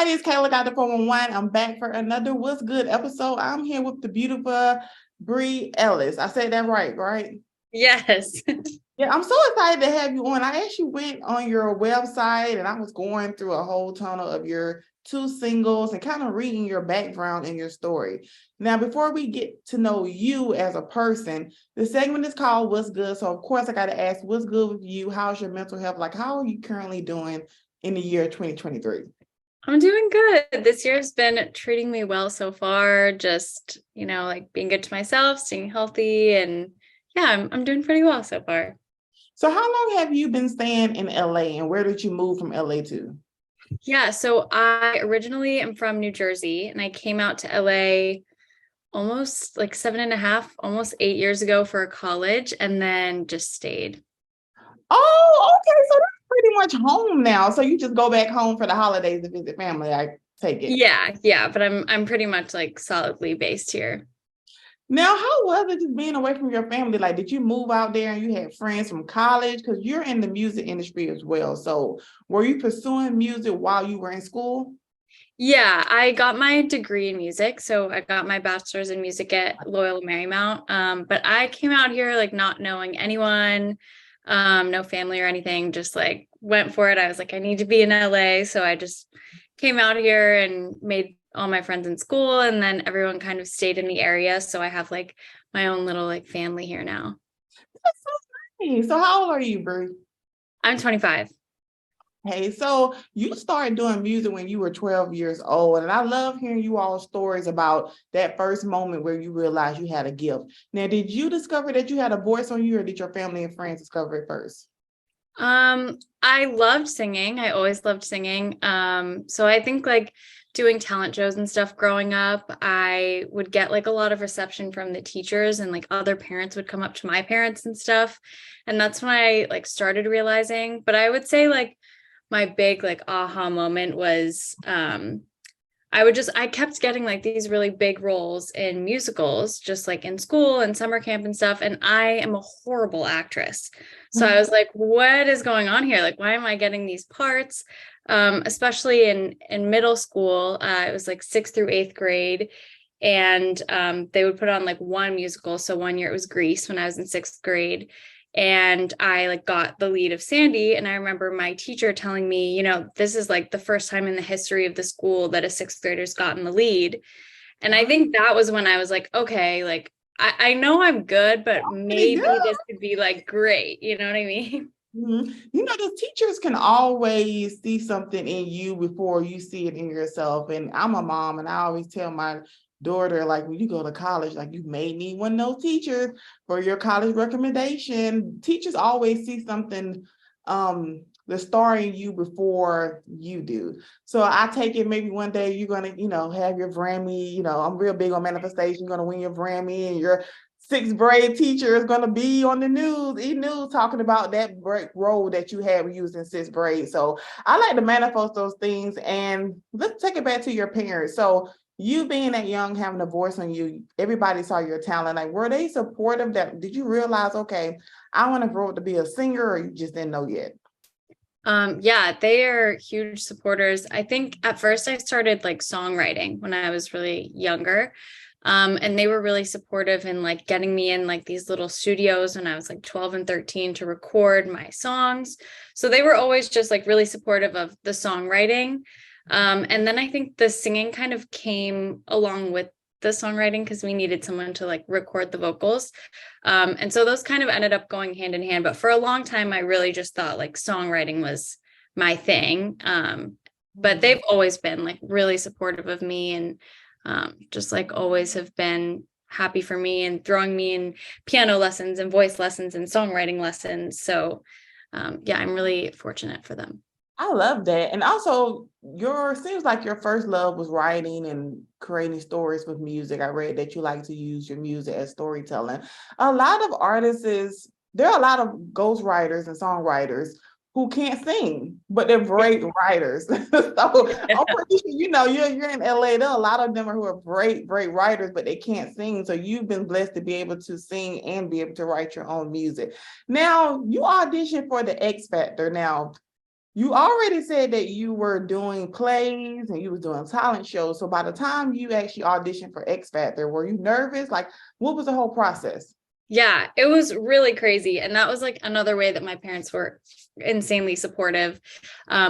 everybody, it's Kayla Got the 411. I'm back for another What's Good episode. I'm here with the beautiful Brii Elliss. I said that right? Yes. Yeah, I'm so excited to have you on. I actually went on your website and I was going through a whole tunnel of your two singles and kind of reading your background and your story. Now, before we get to know you as a person, the segment is called What's Good. So, of course, I got to ask, what's good with you? How's your mental health? Like, how are you currently doing in the year 2023? I'm doing good. This year has been treating me well so far. Just, like being good to myself, staying healthy, and yeah, I'm doing pretty well so far. So how long have you been staying in LA and where did you move from LA to? Yeah, so I originally am from New Jersey and I came out to LA almost like 7.5, almost 8 years ago for college and then just stayed. Oh, okay. So that's pretty much home now. So you just go back home for the holidays to visit family, I take it. Yeah, but I'm pretty much like solidly based here. Now, how was it just being away from your family? Like, did you move out there and you had friends from college? Because you're in the music industry as well. So were you pursuing music while you were in school? Yeah, I got my degree in music. So I got my bachelor's in music at Loyola Marymount. But I came out here like not knowing anyone, no family or anything, just like went for it. I was like, I need to be in LA. So I just came out here and made all my friends in school. And then everyone kind of stayed in the area. So I have like my own little like family here now. That's so nice. So how old are you, Bruce? I'm 25. Hey, so you started doing music when you were 12 years old, and I love hearing you all stories about that first moment where you realized you had a gift. Now, did you discover that you had a voice on you, or did your family and friends discover it first? I loved singing. I always loved singing. So I think like doing talent shows and stuff growing up, I would get like a lot of reception from the teachers and like other parents would come up to my parents and stuff. And that's when I like started realizing, but I would say like my big like aha moment was I kept getting like these really big roles in musicals, just like in school and summer camp and stuff. And I am a horrible actress. So I was like, what is going on here? Like, why am I getting these parts? Especially in middle school, it was like 6th through 8th grade. And they would put on like one musical. So one year it was Grease when I was in 6th grade and I like got the lead of Sandy. And I remember my teacher telling me, this is like the first time in the history of the school that a 6th grader's gotten the lead. And I think that was when I was like, okay, like I know I'm good, but Pretty maybe good. this could be like great. You know what I mean? Mhm. The teachers can always see something in you before you see it in yourself. And I'm a mom, and I always tell my daughter, like, when you go to college, like, you may need one of those teachers for your college recommendation. Teachers always see something, the star in you before you do. So I take it maybe one day you're gonna, have your Grammy. I'm real big on manifestation. You're gonna win your Grammy, and your sixth grade teacher is going to be on the news, e-news, talking about that great role that you had when you was in sixth grade. So I like to manifest those things. And let's take it back to your parents. So you being that young, having a voice on you, everybody saw your talent. Like, were they supportive? That did you realize, okay, I want to grow up to be a singer, or you just didn't know yet? Yeah, they are huge supporters. I think at first I started like songwriting when I was really younger. And they were really supportive in like getting me in like these little studios when I was like 12 and 13 to record my songs. So they were always just like really supportive of the songwriting. And then I think the singing kind of came along with the songwriting because we needed someone to like record the vocals. And so those kind of ended up going hand in hand. But for a long time, I really just thought like songwriting was my thing. But they've always been like really supportive of me and just like always have been happy for me and throwing me in piano lessons and voice lessons and songwriting lessons. So yeah, I'm really fortunate for them. I love that. And also, your seems like your first love was writing and creating stories with music. I read that you like to use your music as storytelling. A lot of artists there are a lot of ghostwriters and songwriters who can't sing, but they're great writers. So I'm pretty sure you're in LA. There are a lot of them who are great writers, but they can't sing. So you've been blessed to be able to sing and be able to write your own music. Now you auditioned for the X Factor. Now You already said that you were doing plays and you was doing talent shows. So by the time you actually auditioned for X Factor, were you nervous? Like, what was the whole process? Yeah, it was really crazy. And that was like another way that my parents were insanely supportive.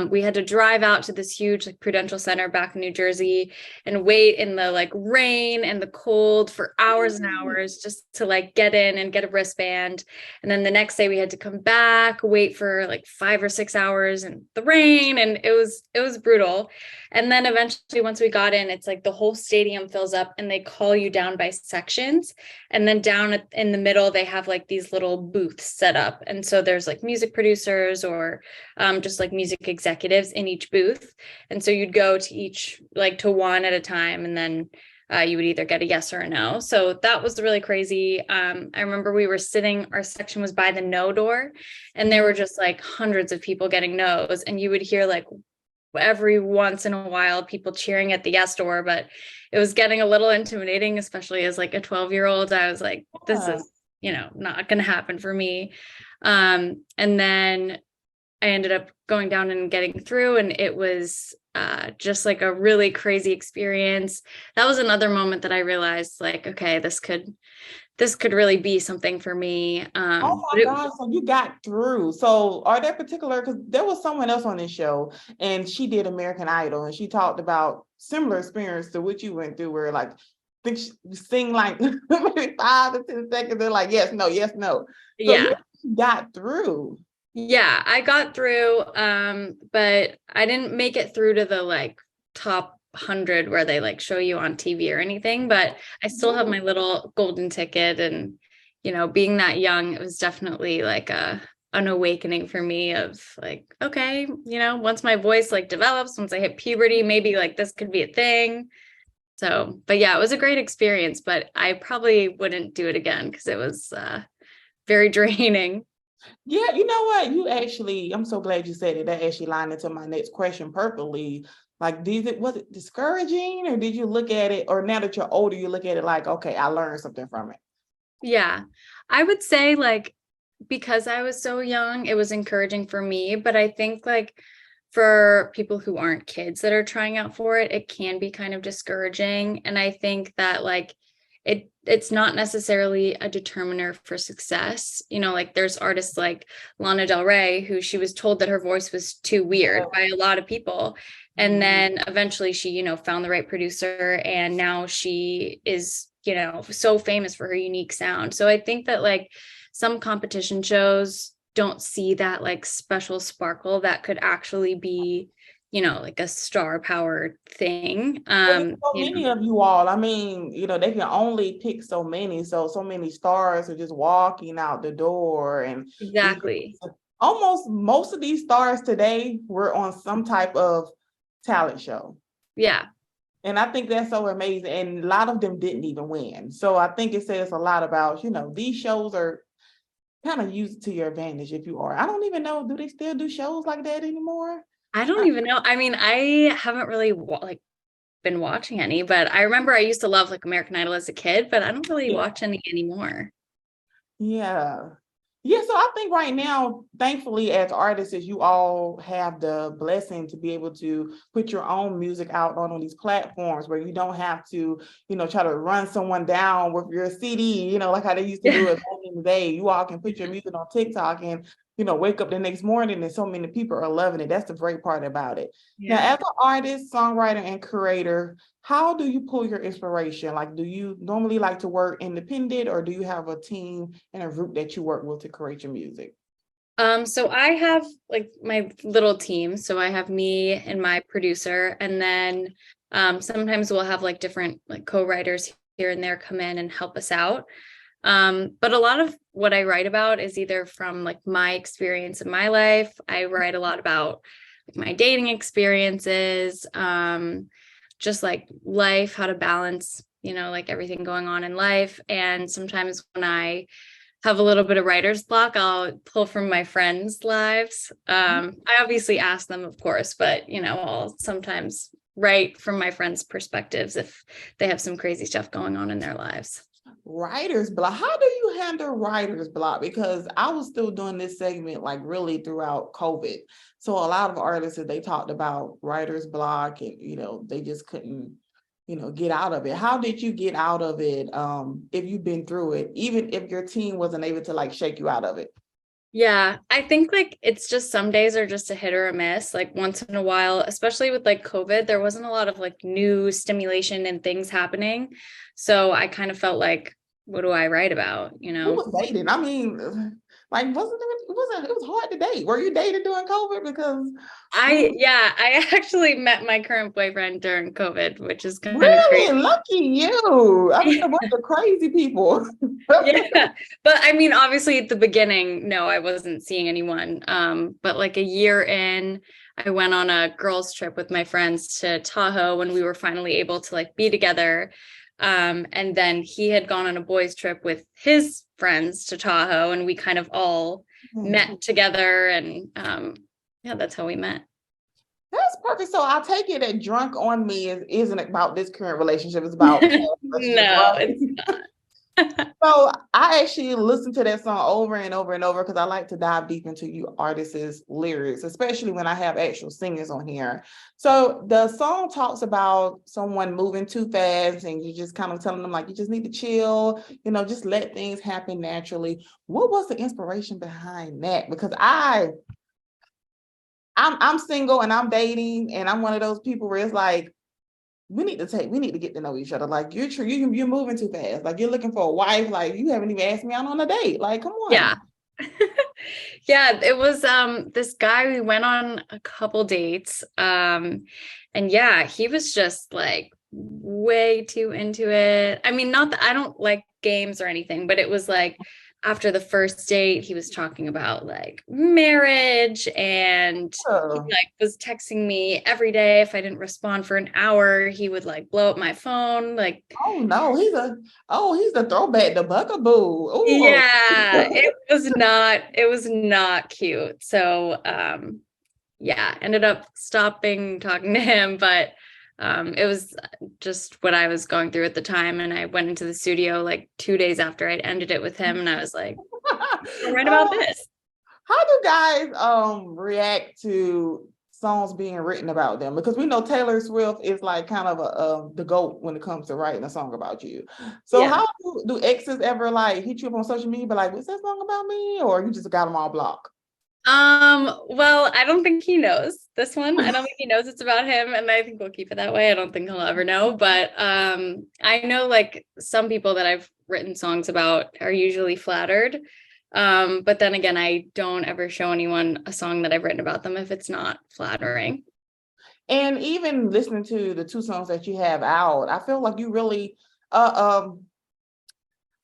We had to drive out to this huge like Prudential Center back in New Jersey and wait in the like rain and the cold for hours and hours just to like get in and get a wristband. And then the next day we had to come back, wait for like 5 or 6 hours in the rain. And it was brutal. And then eventually once we got in, it's like the whole stadium fills up and they call you down by sections. And then down in the middle, they have like these little booths set up. And so there's like music producers or just like music executives in each booth. And so you'd go to each, like to one at a time. And then you would either get a yes or a no. So that was really crazy. I remember we were sitting, our section was by the no door, and there were just like hundreds of people getting no's. And you would hear like every once in a while people cheering at the yes door, but it was getting a little intimidating, especially as like a 12-year-old. I was like, this is, not going to happen for me. And then I ended up going down and getting through, and it was just like a really crazy experience. That was another moment that I realized like, okay, this could really be something for me. Oh my God, so you got through. So are there particular, because there was someone else on this show and she did American Idol and she talked about similar experience to what you went through where like, think she sing like maybe 5 to 10 seconds. They're like, yes, no, yes, no. So yeah. you got through. Yeah, I got through, but I didn't make it through to the like top 100 where they like show you on TV or anything, but I still have my little golden ticket. And, being that young, it was definitely like an awakening for me of like, okay, once my voice like develops, once I hit puberty, maybe like this could be a thing. So, but yeah, it was a great experience, but I probably wouldn't do it again because it was very draining. Yeah, you know what? I'm so glad you said it. That actually lined into my next question perfectly. Like, was it discouraging, or did you look at it, or now that you're older, you look at it like, okay, I learned something from it? Yeah, I would say like because I was so young, it was encouraging for me. But I think like for people who aren't kids that are trying out for it, it can be kind of discouraging. And I think that like it's not necessarily a determiner for success. Like there's artists like Lana Del Rey, who she was told that her voice was too weird by a lot of people. And then eventually she, found the right producer, and now she is, so famous for her unique sound. So I think that like some competition shows don't see that like special sparkle that could actually be, like a star powered thing. So many of you all, I mean, they can only pick so many. So many stars are just walking out the door. And Exactly. almost most of these stars today were on some type of talent show. Yeah. And I think that's so amazing. And a lot of them didn't even win. So I think it says a lot about, these shows are kind of used to your advantage if you are. I don't even know, do they still do shows like that anymore? I don't even know. I mean, I haven't really been watching any, but I remember I used to love like American Idol as a kid, but I don't really watch any anymore. Yeah. Yeah, so I think right now, thankfully, as artists, you all have the blessing to be able to put your own music out on these platforms where you don't have to, try to run someone down with your CD, like how they used to do it back in the day. You all can put your music on TikTok and, wake up the next morning and so many people are loving it. That's the great part about it. Yeah. Now, as an artist, songwriter, and curator, how do you pull your inspiration? Like, do you normally like to work independent, or do you have a team and a group that you work with to create your music? So I have like my little team. So I have me and my producer, and then sometimes we'll have like different like co-writers here and there come in and help us out. But a lot of what I write about is either from like my experience in my life. I write a lot about like my dating experiences, just like life, how to balance, like everything going on in life. And sometimes when I have a little bit of writer's block, I'll pull from my friends' lives. I obviously ask them, of course, but I'll sometimes write from my friends' perspectives if they have some crazy stuff going on in their lives. Writer's block. How do you handle writer's block? Because I was still doing this segment like really throughout COVID. So a lot of artists, they talked about writer's block and, they just couldn't, get out of it. How did you get out of it? If you've been through it, even if your team wasn't able to like shake you out of it? Yeah, I think like it's just some days are just a hit or a miss. Like once in a while, especially with like COVID, there wasn't a lot of like new stimulation and things happening. So I kind of felt like, what do I write about? Who was dating? I mean, like, it was hard to date. Were you dating during COVID? Because I actually met my current boyfriend during COVID, which is kind of crazy. really lucky you. I mean, a bunch of crazy people. Yeah, but I mean, obviously at the beginning, no, I wasn't seeing anyone. But like a year in, I went on a girls' trip with my friends to Tahoe when we were finally able to like be together. And then he had gone on a boys' trip with his friends to Tahoe, and we kind of all met together, and yeah, that's how we met. That's perfect. So I take it that Drunk on Me isn't about this current relationship. It's about relationships, No, right? it's not. So I actually listen to that song over and over and over because I like to dive deep into you artists' lyrics, especially when I have actual singers on here. So the song talks about someone moving too fast and you just kind of telling them like you just need to chill, just let things happen naturally. What was the inspiration behind that? Because I'm single and I'm dating and I'm one of those people where it's like we need to get to know each other. Like you're moving too fast. Like you're looking for a wife. Like you haven't even asked me out on a date. Like, come on. Yeah. Yeah, it was this guy, we went on a couple dates. And yeah, he was just like way too into it. I mean, not that I don't like games or anything, but it was like after the first date, he was talking about like marriage, and he Oh, like was texting me every day. If I didn't respond for an hour, he would like blow up my phone. Like, oh no, he's the throwback, the bugaboo. Oh, yeah, it was not cute. So yeah, ended up stopping talking to him, but it was just what I was going through at the time. And I went into the studio like 2 days after I'd ended it with him, and I was like, I'm right about this. how do guys react to songs being written about them? Because we know Taylor Swift is like kind of the GOAT when it comes to writing a song about you. So Yeah. how do exes ever like hit you up on social media, but like, was that song about me, or you just got them all blocked? Well, I don't think he knows this one. I don't think he knows it's about him, and I think we'll keep it that way. I don't think he'll ever know, but I know like some people that I've written songs about are usually flattered. But then again, I don't ever show anyone a song that I've written about them if it's not flattering. And even listening to the two songs that you have out, I feel like you really uh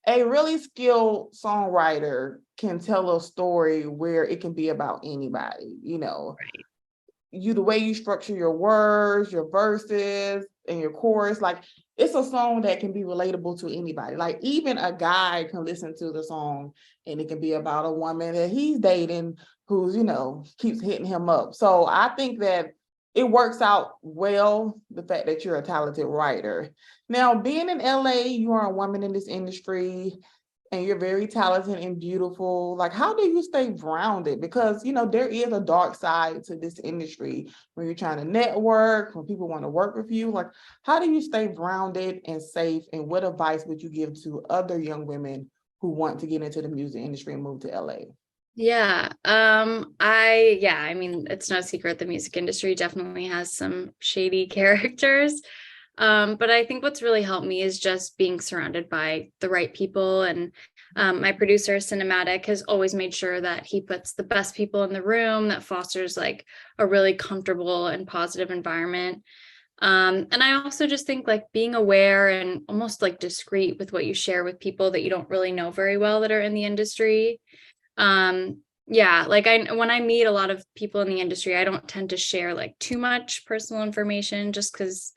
a really skilled songwriter can tell a story where it can be about anybody, Right. the way you structure your words, your verses, and your chorus, like it's a song that can be relatable to anybody. Like even a guy can listen to the song and it can be about a woman that he's dating who's, keeps hitting him up. So I think that it works out well, the fact that you're a talented writer. Now, being in LA, you are a woman in this industry and you're very talented and beautiful. Like, how do you stay grounded? Because, there is a dark side to this industry when you're trying to network, when people want to work with you. Like, how do you stay grounded and safe? And what advice would you give to other young women who want to get into the music industry and move to LA? Yeah. I mean, it's no secret the music industry definitely has some shady characters. But I think what's really helped me is just being surrounded by the right people. And my producer, Synematik, has always made sure that he puts the best people in the room, that fosters like a really comfortable and positive environment. And I also just think like being aware and almost like discreet with what you share with people that you don't really know very well that are in the industry. Yeah, like when I meet a lot of people in the industry, I don't tend to share like too much personal information just because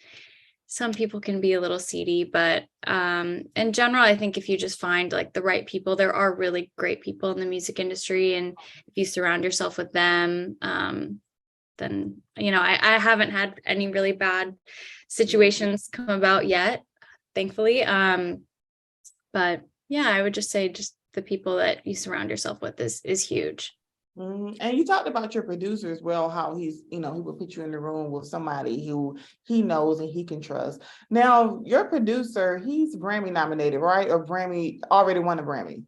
some people can be a little seedy. But in general, I think if you just find like the right people, there are really great people in the music industry, and if you surround yourself with them, then I haven't had any really bad situations come about yet, thankfully. But yeah, I would just say just the people that you surround yourself with is huge. And you talked about your producer as well, how he's, he will put you in the room with somebody who he knows and he can trust. Now, your producer, he's Grammy nominated, right? Or Grammy, already won a Grammy.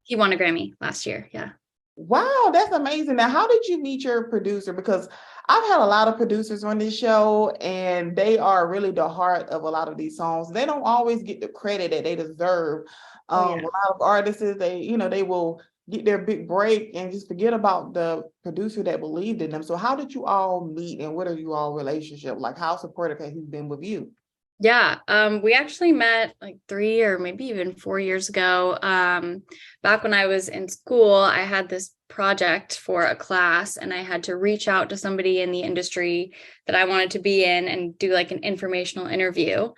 He won a Grammy last year. Yeah. Wow, that's amazing. Now, how did you meet your producer? Because I've had a lot of producers on this show, and they are really the heart of a lot of these songs. They don't always get the credit that they deserve. Oh, yeah. A lot of artists, they will get their big break and just forget about the producer that believed in them. So how did you all meet, and what are you all relationship? Like, how supportive has he been with you? Yeah, we actually met like 3 or maybe even 4 years ago. Back when I was in school, I had this project for a class, and I had to reach out to somebody in the industry that I wanted to be in and do like an informational interview.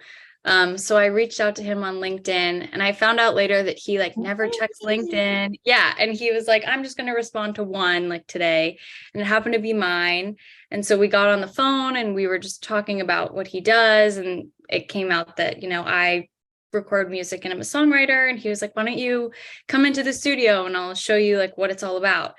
So I reached out to him on LinkedIn, and I found out later that he like never checks LinkedIn. Yeah, and he was like, I'm just going to respond to one like today, and it happened to be mine. And so we got on the phone and we were just talking about what he does. And it came out that, I record music and I'm a songwriter. And he was like, why don't you come into the studio and I'll show you like what it's all about.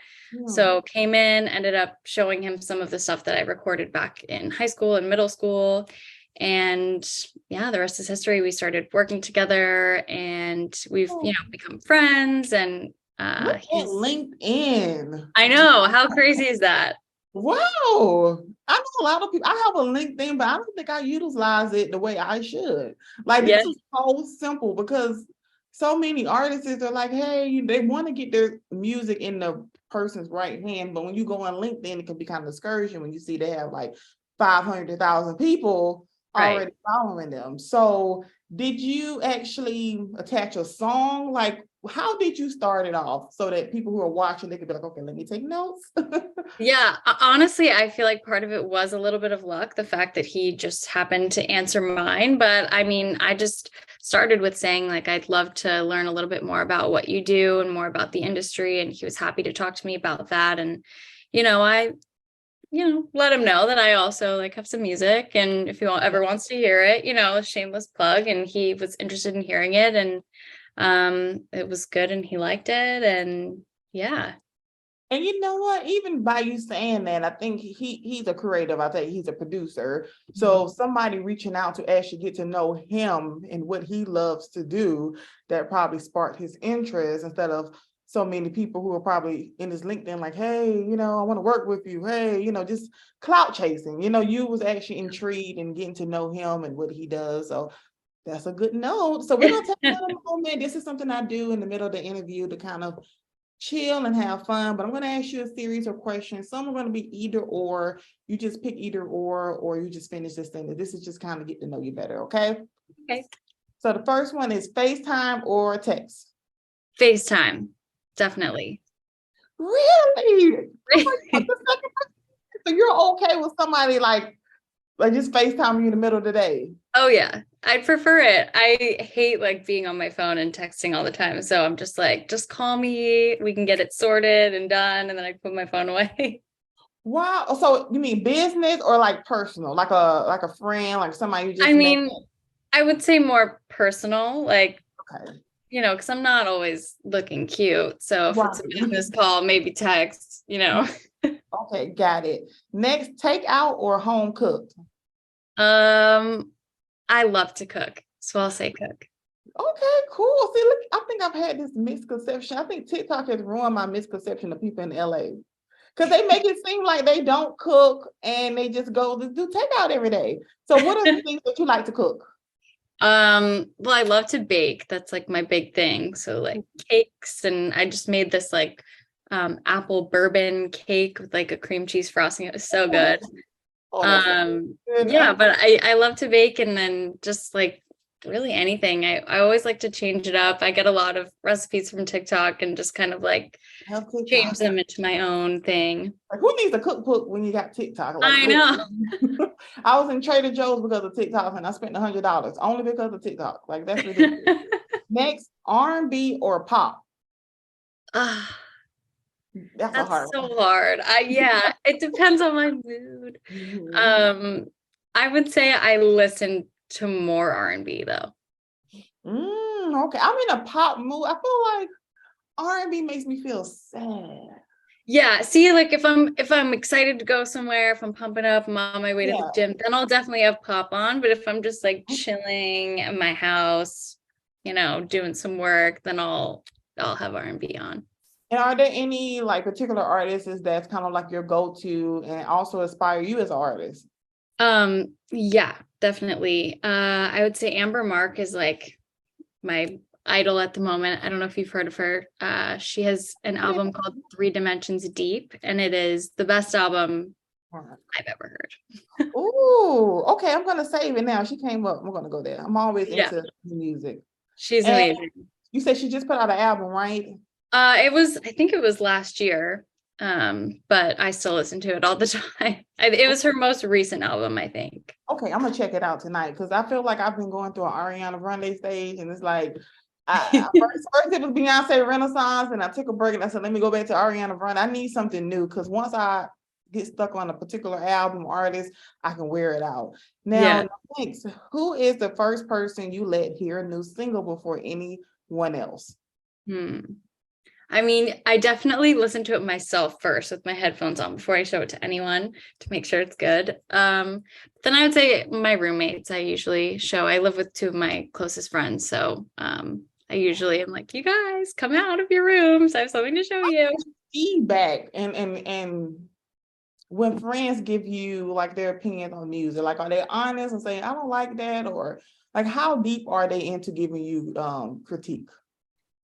So came in, ended up showing him some of the stuff that I recorded back in high school and middle school. And yeah, the rest is history. We started working together, and we've, become friends. And Look at LinkedIn. I know, how crazy is that? Wow. I know a lot of people. I have a LinkedIn, but I don't think I utilize it the way I should. Like, this is so simple, because so many artists are like, hey, they want to get their music in the person's right hand. But when you go on LinkedIn, it can be kind of discouraging when you see they have like 500,000 people already following them. So did you actually attach a song? Like, how did you start it off so that people who are watching, they could be like, okay, let me take notes? Yeah, honestly, I feel like part of it was a little bit of luck, the fact that he just happened to answer mine. But I mean, I just started with saying like, I'd love to learn a little bit more about what you do and more about the industry. And he was happy to talk to me about that. And, I let him know that I also like have some music, and if he ever wants to hear it, a shameless plug. And he was interested in hearing it, and it was good, and he liked it. And yeah. And you know what? Even by you saying that, I think he's a creative. I think he's a producer. So somebody reaching out to actually get to know him and what he loves to do, that probably sparked his interest, instead of so many people who are probably in his LinkedIn like, hey, I want to work with you. Hey, just clout chasing. You was actually intrigued and getting to know him and what he does. So that's a good note. So we're going to take a moment. This is something I do in the middle of the interview to kind of chill and have fun, but I'm going to ask you a series of questions. Some are going to be either or. You just pick either or you just finish this thing. This is just kind of get to know you better, okay? Okay. So the first one is FaceTime or text? FaceTime, definitely. Really? So you're okay with somebody like just FaceTime you in the middle of the day? Oh yeah, I'd prefer it. I hate like being on my phone and texting all the time. So I'm just like, just call me. We can get it sorted and done. And then I put my phone away. Wow. So you mean business or like personal, like a friend, like somebody you just I mean, met? I would say more personal, like, Okay. because I'm not always looking cute. So if it's a business call, maybe text, Okay, got it. Next, takeout or home cooked? I love to cook, so I'll say cook. Okay, cool. See, look, I think I've had this misconception. I think TikTok has ruined my misconception of people in LA, because they make it seem like they don't cook and they just go to do takeout every day. So what are the things that you like to cook? Well, I love to bake. That's like my big thing. So like cakes, and I just made this like apple bourbon cake with like a cream cheese frosting. It was so good. Oh, that's so good. Yeah, but I love to bake, and then just like really anything. I always like to change it up. I get a lot of recipes from TikTok and just kind of like change them into my own thing. Like, who needs a cookbook when you got TikTok? Like, I know. I was in Trader Joe's because of TikTok, and I spent $100 only because of TikTok. Like, that's ridiculous. Next, R&B or pop? That's a hard so one. hard. Yeah, it depends on my mood. I would say I listen to more R&B though. Okay, I'm in a pop mood. I feel like R&B makes me feel sad. Yeah, see, like if I'm excited to go somewhere, if I'm pumping up, I'm on my way to the Yeah. gym, then I'll definitely have pop on. But if I'm just like chilling at my house, doing some work, then I'll have R&B on. And are there any like particular artists that's kind of like your go-to and also inspire you as an artist? Yeah, definitely. I would say Amber Mark is like my idol at the moment. I don't know if you've heard of her. She has an album called Three Dimensions Deep, and it is the best album I've ever heard. Oh, okay. I'm gonna save it now. She came up. I'm gonna go there. I'm always Yeah, into music. she's And amazing. you said she just put out an album, right? I think it was last year. But I still listen to it all the time. It was her most recent album, I think. Okay, I'm gonna check it out tonight because I feel like I've been going through an Ariana Grande stage, and it's like first it was Beyonce Renaissance, and I took a break and I said, let me go back to Ariana Grande. I need something new because once I get stuck on a particular album artist, I can wear it out. Yeah. Now, next, who is the first person you let hear a new single before anyone else? Hmm. I mean, I definitely listen to it myself first with my headphones on before I show it to anyone to make sure it's good. Then I would say my roommates, I usually show. I live with two of my closest friends. So I usually am like, you guys come out of your rooms. I have something to show you. Feedback and when friends give you like their opinion on music, like are they honest and saying, I don't like that, or like how deep are they into giving you critique?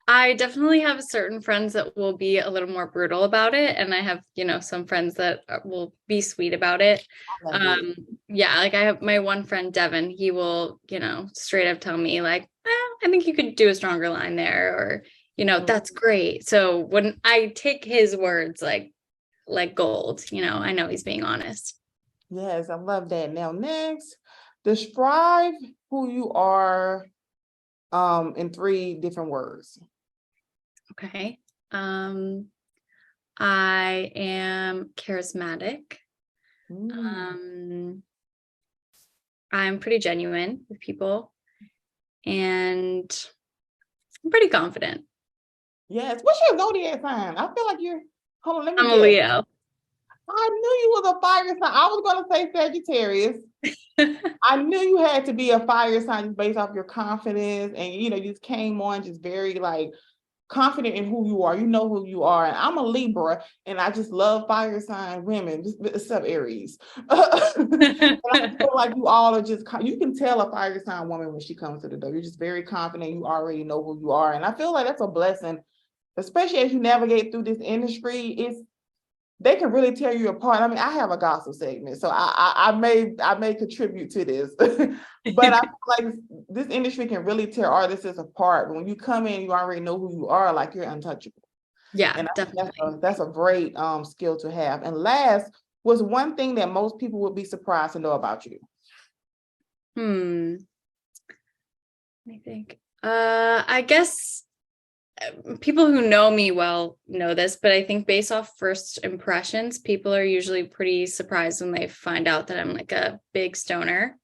I definitely have certain friends that will be a little more brutal about it. And I have, some friends that will be sweet about it. I love it. Yeah, like I have my one friend, Devin, he will, straight up tell me like, I think you could do a stronger line there, or, that's great. So when I take his words like gold, I know he's being honest. Yes, I love that. Now next, describe who you are in 3 different words. Okay. I am charismatic. I'm pretty genuine with people, and I'm pretty confident. Yes. What's your zodiac sign? I feel like you're, hold on, let me I'm a guess. Leo. I knew you was a fire sign. I was gonna say Sagittarius. I knew you had to be a fire sign just based off your confidence, and you just came on just very like confident in who you are. You know who you are. And I'm a Libra, and I just love fire sign women, just except Aries. And I feel like you all are just, you can tell a fire sign woman when she comes to the door. You're just very confident. You already know who you are. And I feel like that's a blessing, especially as you navigate through this industry. They can really tear you apart. I mean, I have a gossip segment, so I may contribute to this, but I feel like this industry can really tear artists apart. When you come in, you already know who you are, like you're untouchable. Yeah, And definitely. that's a great skill to have. And last, was one thing that most people would be surprised to know about you? I think. I guess people who know me well know this, but I think based off first impressions, people are usually pretty surprised when they find out that I'm like a big stoner.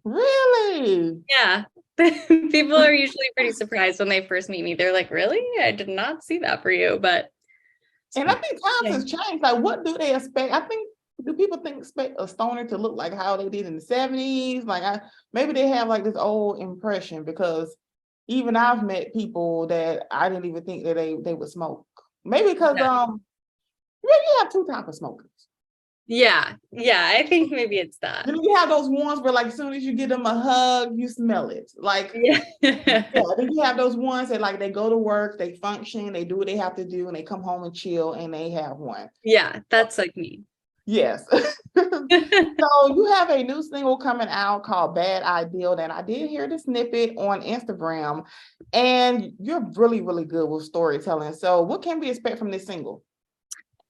Really? Yeah. People are usually pretty surprised when they first meet me. They're like, really? I did not see that for you. But And I think times yeah. has changed. Like, what do they expect? I think, do people expect a stoner to look like how they did in the 70s? Like, maybe they have like this old impression, because even I've met people that I didn't even think that they would smoke. Maybe because you have 2 types of smokers. Yeah, I think maybe it's that. You have those ones where like as soon as you give them a hug, you smell it. Like, Yeah. then you have those ones that like they go to work, they function, they do what they have to do, and they come home and chill, and they have one. Yeah, that's like me. Yes. So you have a new single coming out called Bad Ideal, and I did hear the snippet on Instagram, and you're really, really good with storytelling. So what can we expect from this single?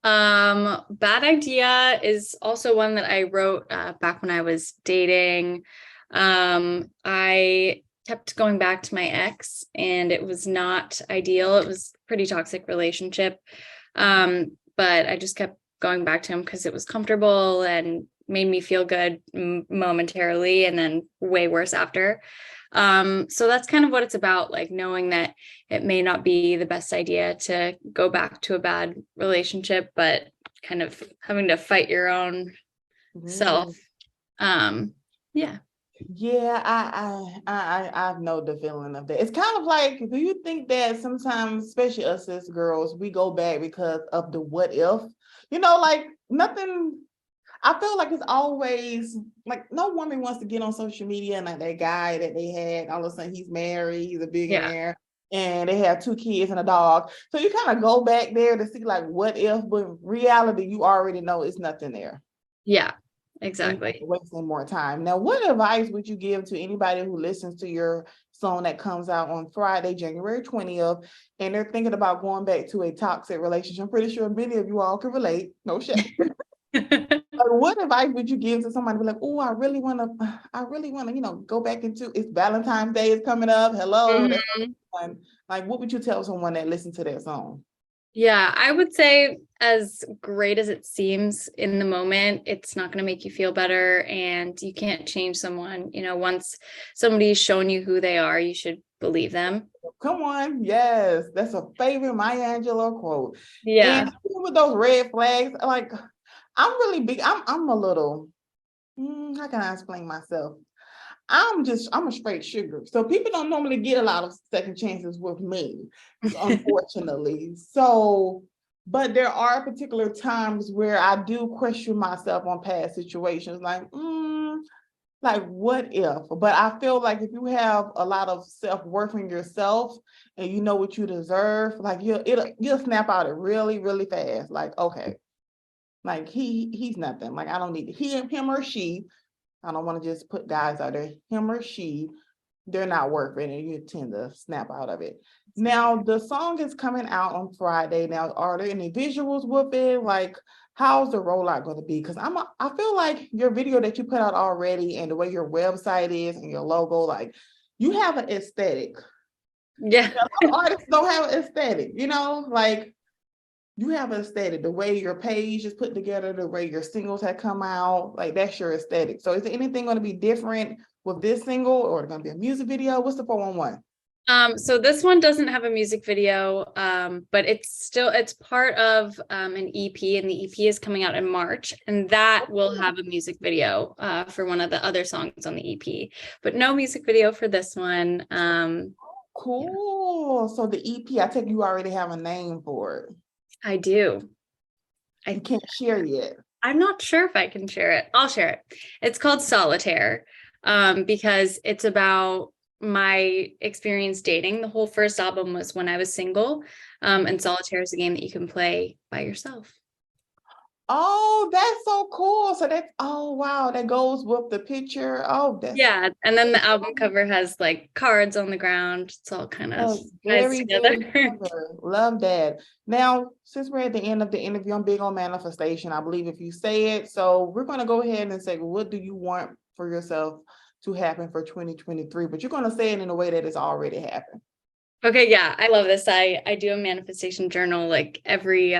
Bad Idea is also one that I wrote back when I was dating. I kept going back to my ex, and it was not ideal. It was a pretty toxic relationship. But I just kept going back to him because it was comfortable and made me feel good momentarily, and then way worse after. So that's kind of what it's about, like knowing that it may not be the best idea to go back to a bad relationship, but kind of having to fight your own self. Yeah. Yeah, I know the feeling of that. It's kind of like, do you think that sometimes, especially us as girls, we go back because of the what if? Like nothing. I feel like it's always like no woman wants to get on social media and like that guy that they had, all of a sudden he's married, he's a Yeah. billionaire, and they have 2 kids and a dog. So you kind of go back there to see like what if, but in reality, you already know it's nothing there. Yeah, And exactly. wasting more time. Now, what advice would you give to anybody who listens to your song that comes out on Friday, January 20th, and they're thinking about going back to a toxic relationship? I'm pretty sure many of you all can relate. No shame. What advice would you give to somebody like, oh, I really want to, go back into it's Valentine's Day is coming up. Hello, that's fun. Like, what would you tell someone that listens to that song? Yeah, I would say as great as it seems in the moment, it's not going to make you feel better, and you can't change someone. Once somebody's shown you who they are, you should believe them. Come on, yes, that's a favorite Maya Angelou quote. Yeah. And with those red flags, like I'm really big. I'm a little. How can I explain myself? I'm a straight sugar. So people don't normally get a lot of second chances with me, unfortunately. So, but there are particular times where I do question myself on past situations, like what if? But I feel like if you have a lot of self-worth in yourself and you know what you deserve, like you'll snap out it really, really fast. Like, okay, like he's nothing. Like I don't need him or she. I don't want to just put guys out there, him or she, they're not worth it, and you tend to snap out of it. Now, the song is coming out on Friday. Now, are there any visuals with it? Like, how's the rollout going to be? Because I feel like your video that you put out already and the way your website is and your logo, like, you have an aesthetic. Yeah. A lot of artists don't have an aesthetic, like you have an aesthetic, the way your page is put together, the way your singles have come out, like that's your aesthetic. So is there anything going to be different with this single or going to be a music video? What's the 411? So this one doesn't have a music video, but it's part of an EP, and the EP is coming out in March, and that will have a music video for one of the other songs on the EP, but no music video for this one. Cool. So the EP, I take you already have a name for it. I do. You can't share yet. I'm not sure if I can share it. I'll share it. It's called Solitaire, because it's about my experience dating. The whole first album was when I was single, and Solitaire is a game that you can play by yourself. Oh, that's so cool. So oh wow, that goes with the picture. Oh, that's Yeah, and then the album cover has like cards on the ground. It's all kind of ties very, together. very clever. Love that. Now, since we're at the end of the interview, I'm big on manifestation. I believe if you say it. So we're going to go ahead and say, what do you want for yourself to happen for 2023? But you're going to say it in a way that it's already happened. Okay, yeah, I love this. I do a manifestation journal like every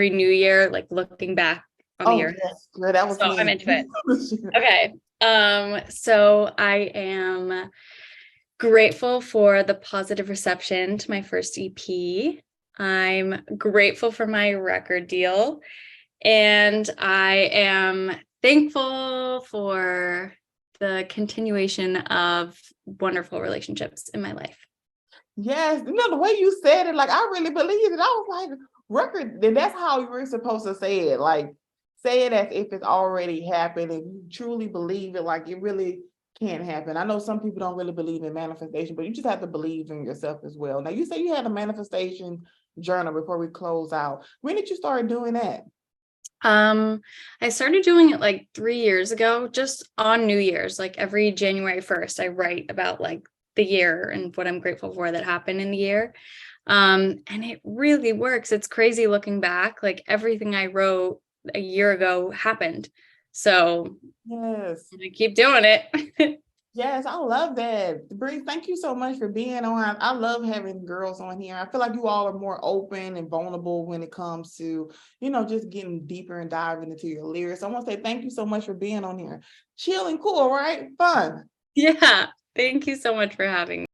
new year, like looking back on the year. Yes, girl, that was So me. I'm into it. Okay. So I am grateful for the positive reception to my first EP. I'm grateful for my record deal, and I am thankful for the continuation of wonderful relationships in my life. Yes, the way you said it, like I really believe it. I was like, record, and that's how you were supposed to say it. Like, say it as if it's already happened and you truly believe it, like it really can happen. I know some people don't really believe in manifestation, but you just have to believe in yourself as well. Now, you say you had a manifestation journal before we close out. When did you start doing that? I started doing it like 3 years ago, just on New Year's, like every January 1st, I write about like the year and what I'm grateful for that happened in the year. And it really works. It's crazy looking back, like everything I wrote a year ago happened. So Yes. I keep doing it. Yes, I love that. Brii, thank you so much for being on. I love having girls on here. I feel like you all are more open and vulnerable when it comes to, just getting deeper and diving into your lyrics. I want to say thank you so much for being on here. Chill and cool, right? Fun. Yeah. Thank you so much for having me.